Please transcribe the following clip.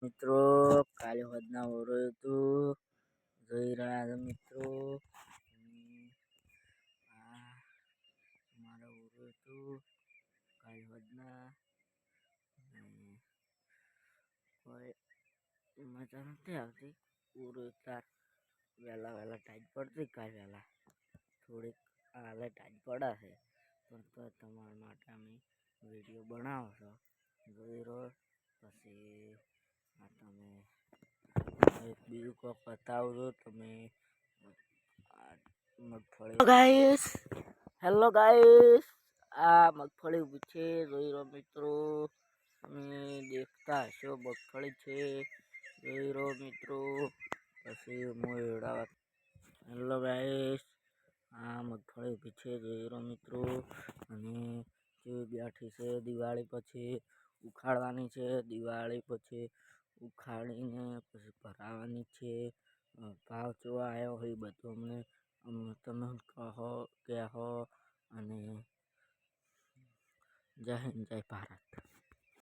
મિત્રો કાલે હોદના ઓરો હતું જોઈ રહ્યા હતા મિત્રો આ મારો ઓરો હતું કાલે હોદના કોઈ મજા નથી આવતી ઓરો એટલા વહેલા ટાઈટ પડતી કાલે વહેલા થોડીક હાલે ટાઈટ પડે છે પણ તો તમારા માટે અમે વિડીયો બનાવો છો જોઈ રહ્યો પછી આ તમે બીજું કોઈક બતાવજો તમે મગફળી ગાઈસ હેલો ગાઈસ આ મગફળી ઊભી છે જોઈ રહ્યો મિત્રો તમે દેખતા હશો મગફળી છે જોઈ રહ્યો મિત્રો પછી હું હેલો ગાઈસ આ મગફળી ઊભી છે જોઈ રહ્યો મિત્રો અને જે બેઠી છે દિવાળી પછી ઉખાડવાની છે દિવાળી પછી ઉખાડીને પછી ભરાવાની છે ભાવ જોવા આવ્યો હોય બધું તમે કહો અને જય હિન્દ જય ભારત।